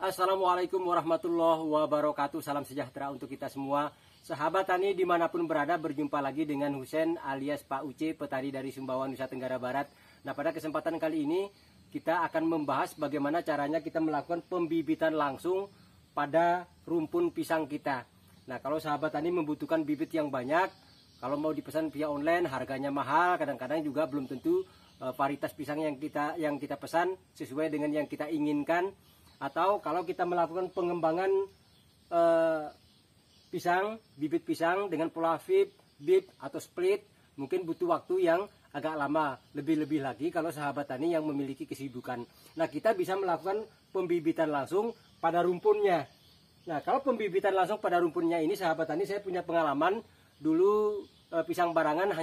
Assalamualaikum warahmatullahi wabarakatuh. Salam sejahtera untuk kita semua. Sahabat tani dimanapun berada, berjumpa lagi dengan Husein alias Pak Uce, petani dari Sumbawa, Nusa Tenggara Barat. Nah, pada kesempatan kali ini kita akan membahas bagaimana caranya kita melakukan pembibitan langsung pada rumpun pisang kita. Nah, kalau sahabat tani membutuhkan bibit yang banyak, kalau mau dipesan via online harganya mahal, kadang-kadang juga belum tentu varietas pisang yang kita pesan sesuai dengan yang kita inginkan. Atau kalau kita melakukan pengembangan bibit pisang dengan pola VIP, bib atau split, mungkin butuh waktu yang agak lama, lebih-lebih lagi kalau sahabat tani yang memiliki kesibukan. Nah, kita bisa melakukan pembibitan langsung pada rumpunnya. Nah, kalau pembibitan langsung pada rumpunnya ini, sahabat tani, saya punya pengalaman dulu pisang barangan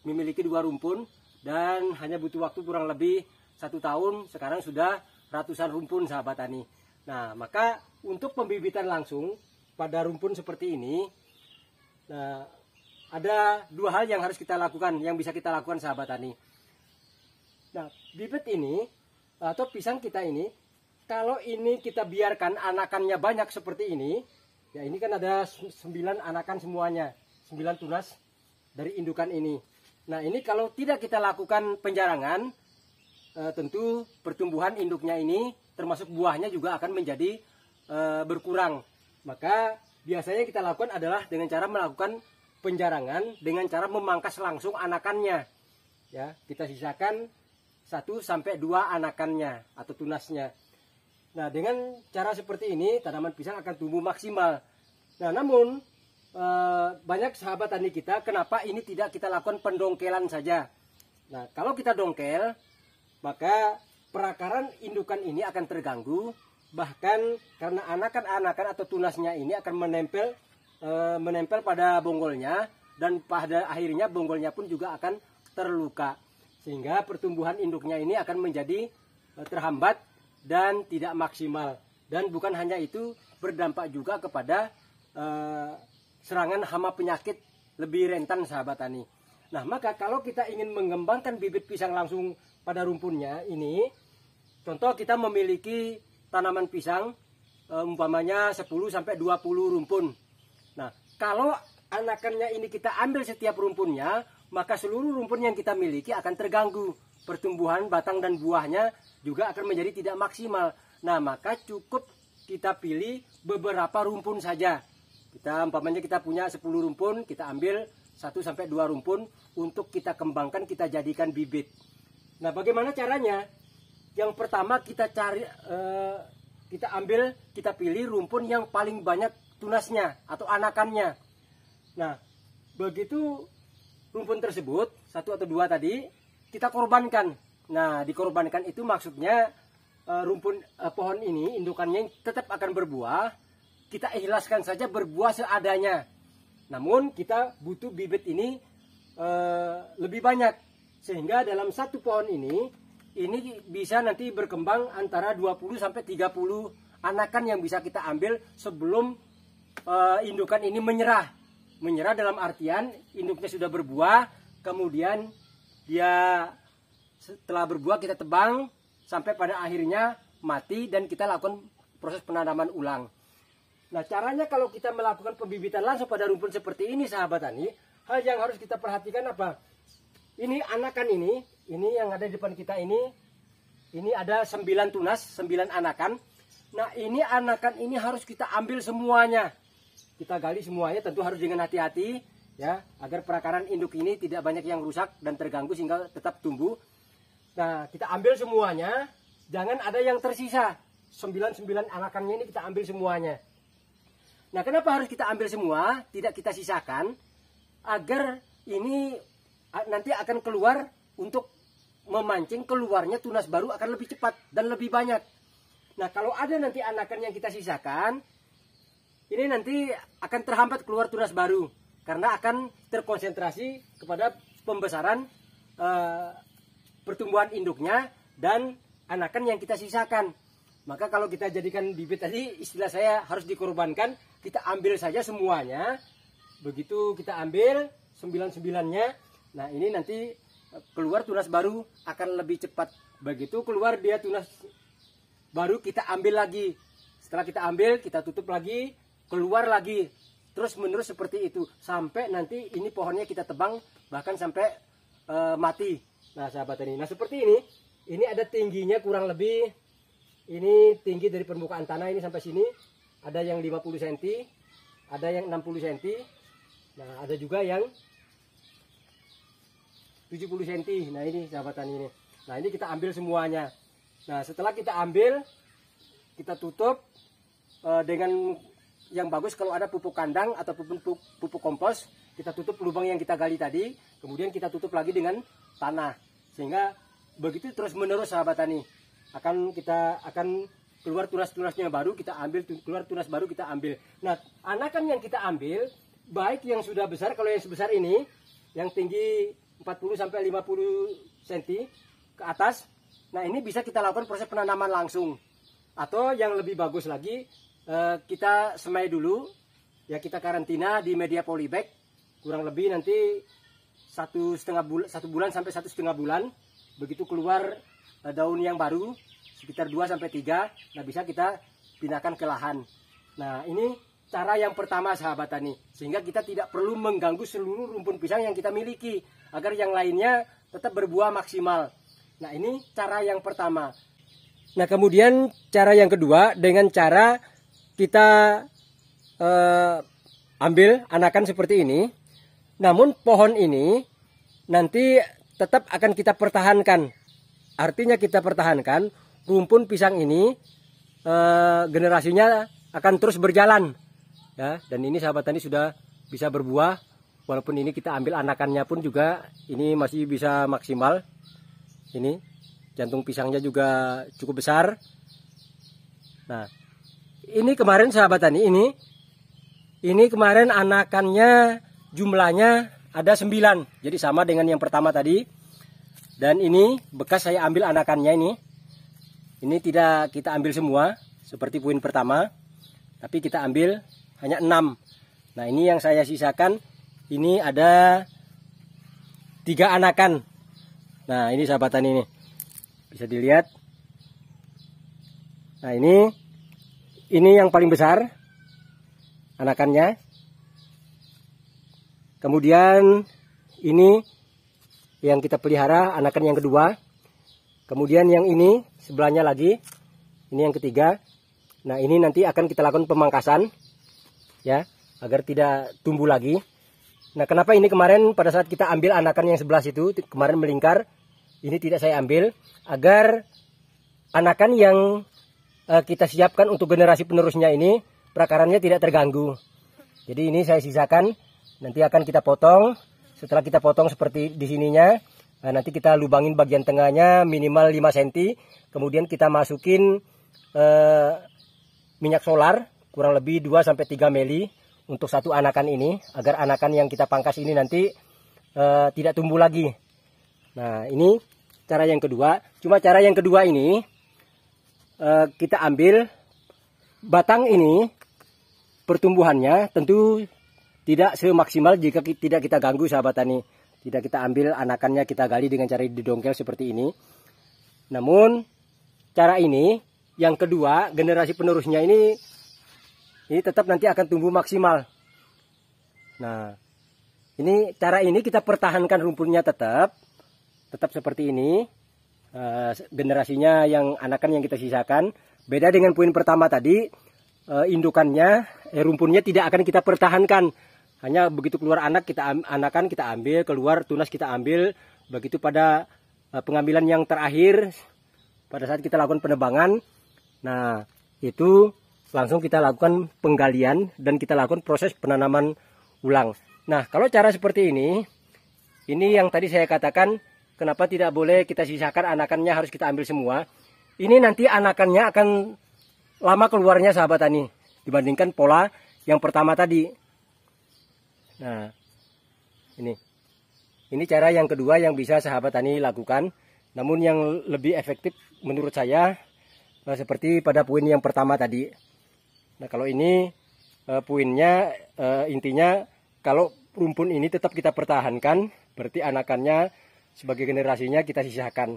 memiliki dua rumpun dan hanya butuh waktu kurang lebih 1 tahun. Sekarang sudah ratusan rumpun, sahabat tani. Nah, maka untuk pembibitan langsung pada rumpun seperti ini, nah, ada 2 hal yang harus kita lakukan, yang bisa kita lakukan, sahabat tani. Nah, bibit ini atau pisang kita ini, kalau ini kita biarkan anakannya banyak seperti ini, ya ini kan ada 9 anakan semuanya, 9 tunas dari indukan ini. Nah, ini kalau tidak kita lakukan penjarangan, tentu pertumbuhan induknya ini termasuk buahnya juga akan menjadi berkurang. Maka biasanya kita lakukan adalah dengan cara melakukan penjarangan, dengan cara memangkas langsung anakannya. Ya, kita sisakan 1 sampai 2 anakannya atau tunasnya. Nah, dengan cara seperti ini tanaman pisang akan tumbuh maksimal. Nah, namun banyak sahabat tani kita, kenapa ini tidak kita lakukan pendongkelan saja? Nah, kalau kita dongkel, maka perakaran indukan ini akan terganggu, bahkan karena anakan-anakan atau tunasnya ini akan menempel pada bonggolnya, dan pada akhirnya bonggolnya pun juga akan terluka, sehingga pertumbuhan induknya ini akan menjadi terhambat dan tidak maksimal. Dan bukan hanya itu, berdampak juga kepada serangan hama penyakit lebih rentan, sahabat tani. Nah, maka kalau kita ingin mengembangkan bibit pisang langsung pada rumpunnya ini, contoh kita memiliki tanaman pisang umpamanya 10 sampai 20 rumpun. Nah, kalau anakannya ini kita ambil setiap rumpunnya, maka seluruh rumpun yang kita miliki akan terganggu. Pertumbuhan batang dan buahnya juga akan menjadi tidak maksimal. Nah, maka cukup kita pilih beberapa rumpun saja. Umpamanya kita punya 10 rumpun, kita ambil 1 sampai 2 rumpun untuk kita kembangkan, kita jadikan bibit. Nah, bagaimana caranya? Yang pertama kita pilih rumpun yang paling banyak tunasnya atau anakannya. Nah, begitu rumpun tersebut 1 atau 2 tadi kita korbankan. Nah, dikorbankan itu maksudnya pohon ini indukannya tetap akan berbuah. Kita ikhlaskan saja berbuah seadanya. Namun kita butuh bibit ini lebih banyak. Sehingga dalam 1 pohon ini bisa nanti berkembang antara 20 sampai 30 anakan yang bisa kita ambil sebelum indukan ini menyerah. Menyerah dalam artian induknya sudah berbuah, kemudian dia setelah berbuah kita tebang sampai pada akhirnya mati dan kita lakukan proses penanaman ulang. Nah, caranya kalau kita melakukan pembibitan langsung pada rumpun seperti ini, sahabat tani, hal yang harus kita perhatikan apa? Ini anakan ini yang ada di depan kita ini ada 9 tunas, 9 anakan. Nah, ini anakan ini harus kita ambil semuanya. Kita gali semuanya, tentu harus dengan hati-hati ya, agar perakaran induk ini tidak banyak yang rusak dan terganggu sehingga tetap tumbuh. Nah, kita ambil semuanya, jangan ada yang tersisa. 9 anakannya ini kita ambil semuanya. Nah, kenapa harus kita ambil semua, tidak kita sisakan? Agar ini nanti akan keluar, untuk memancing keluarnya tunas baru akan lebih cepat dan lebih banyak. Nah, kalau ada nanti anakan yang kita sisakan, ini nanti akan terhambat keluar tunas baru karena akan terkonsentrasi kepada pembesaran pertumbuhan induknya dan anakan yang kita sisakan. Maka kalau kita jadikan bibit tadi, istilah saya harus dikorbankan, kita ambil saja semuanya. Begitu kita ambil 9-9-nya, nah ini nanti keluar tunas baru akan lebih cepat. Begitu keluar dia tunas baru kita ambil lagi. Setelah kita ambil, kita tutup lagi, keluar lagi. Terus menerus seperti itu sampai nanti ini pohonnya kita tebang bahkan sampai mati. Nah sahabat tani, nah seperti ini ada tingginya kurang lebih, ini tinggi dari permukaan tanah ini sampai sini, ada yang 50 cm, ada yang 60 cm, nah ada juga yang 70 cm. Nah ini sahabat tani ini, nah ini kita ambil semuanya. Nah setelah kita ambil, kita tutup dengan yang bagus. Kalau ada pupuk kandang atau pupuk kompos, kita tutup lubang yang kita gali tadi, kemudian kita tutup lagi dengan tanah, sehingga begitu terus menerus sahabat tani. Kita akan keluar tunas-tunasnya baru kita ambil, keluar tunas baru kita ambil. Nah anakan yang kita ambil baik yang sudah besar, kalau yang sebesar ini yang tinggi 40 sampai 50 cm ke atas, nah ini bisa kita lakukan proses penanaman langsung, atau yang lebih bagus lagi, kita semai dulu ya, kita karantina di media polybag kurang lebih nanti 1 bulan sampai 1,5 bulan. Begitu keluar daun yang baru sekitar 2 sampai 3, nah bisa kita pindahkan ke lahan. Nah ini cara yang pertama sahabat tani, sehingga kita tidak perlu mengganggu seluruh rumpun pisang yang kita miliki agar yang lainnya tetap berbuah maksimal. Nah ini cara yang pertama. Nah kemudian cara yang kedua, dengan cara kita ambil anakan seperti ini, namun pohon ini nanti tetap akan kita pertahankan. Artinya kita pertahankan rumpun pisang ini, generasinya akan terus berjalan ya. Dan ini sahabat tani sudah bisa berbuah, walaupun ini kita ambil anakannya pun juga ini masih bisa maksimal. Ini jantung pisangnya juga cukup besar. Nah ini kemarin sahabat tani, ini kemarin anakannya jumlahnya ada 9, jadi sama dengan yang pertama tadi. Dan ini bekas saya ambil anakannya ini tidak kita ambil semua seperti poin pertama, tapi kita ambil hanya 6. Nah ini yang saya sisakan, ini ada 3 anakan. Nah ini sahabat tani, ini bisa dilihat. Nah ini yang paling besar anakannya. Kemudian ini yang kita pelihara, anakan yang kedua. Kemudian yang ini sebelahnya lagi, ini yang ketiga. Nah ini nanti akan kita lakukan pemangkasan ya, agar tidak tumbuh lagi. Nah kenapa ini kemarin pada saat kita ambil anakan yang sebelah situ kemarin melingkar, ini tidak saya ambil, agar anakan yang kita siapkan untuk generasi penerusnya ini perakarannya tidak terganggu. Jadi ini saya sisakan, nanti akan kita potong. Setelah kita potong seperti di sininya, nanti kita lubangin bagian tengahnya minimal 5 cm. Kemudian kita masukin minyak solar kurang lebih 2 sampai 3 mili untuk satu anakan ini, agar anakan yang kita pangkas ini nanti tidak tumbuh lagi. Nah ini cara yang kedua. Cuma cara yang kedua ini kita ambil batang ini, pertumbuhannya tentu tidak semaksimal jika tidak kita ganggu sahabat tani. Tidak kita ambil anakannya, kita gali dengan cara didongkel seperti ini. Namun cara ini yang kedua, generasi penerusnya ini tetap nanti akan tumbuh maksimal. Nah ini cara ini kita pertahankan rumputnya tetap seperti ini. Generasinya yang anakan yang kita sisakan, beda dengan poin pertama tadi, indukannya rumpunnya tidak akan kita pertahankan, hanya begitu keluar anakan kita ambil, keluar tunas kita ambil. Begitu pada pengambilan yang terakhir pada saat kita lakukan penebangan, nah itu langsung kita lakukan penggalian dan kita lakukan proses penanaman ulang. Nah kalau cara seperti ini yang tadi saya katakan, kenapa tidak boleh kita sisakan anakannya, harus kita ambil semua. Ini nanti anakannya akan lama keluarnya sahabat tani dibandingkan pola yang pertama tadi. Nah ini cara yang kedua yang bisa sahabat tani lakukan. Namun yang lebih efektif menurut saya seperti pada poin yang pertama tadi. Nah kalau ini poinnya intinya, kalau rumpun ini tetap kita pertahankan, berarti anakannya sebagai generasinya kita sisakan.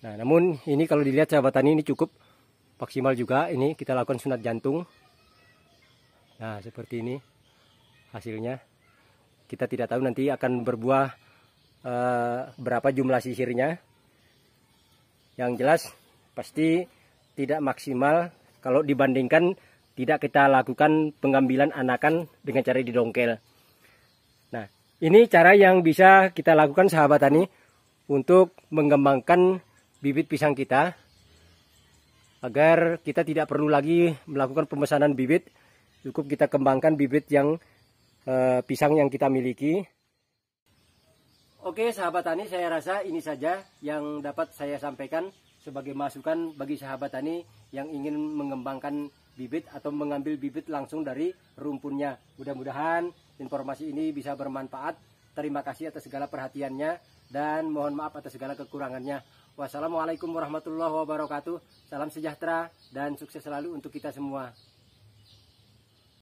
Nah namun ini kalau dilihat sahabat tani ini cukup maksimal juga. Ini kita lakukan sunat jantung. Nah, seperti ini hasilnya. Kita tidak tahu nanti akan berbuah berapa jumlah sisirnya. Yang jelas pasti tidak maksimal kalau dibandingkan tidak kita lakukan pengambilan anakan dengan cara didongkel. Nah, ini cara yang bisa kita lakukan sahabat tani untuk mengembangkan bibit pisang kita agar kita tidak perlu lagi melakukan pemesanan bibit. Cukup kita kembangkan bibit yang pisang yang kita miliki. Oke sahabat tani, saya rasa ini saja yang dapat saya sampaikan sebagai masukan bagi sahabat tani yang ingin mengembangkan bibit atau mengambil bibit langsung dari rumpunnya. Mudah-mudahan informasi ini bisa bermanfaat. Terima kasih atas segala perhatiannya dan mohon maaf atas segala kekurangannya. Wassalamualaikum warahmatullahi wabarakatuh. Salam sejahtera dan sukses selalu untuk kita semua.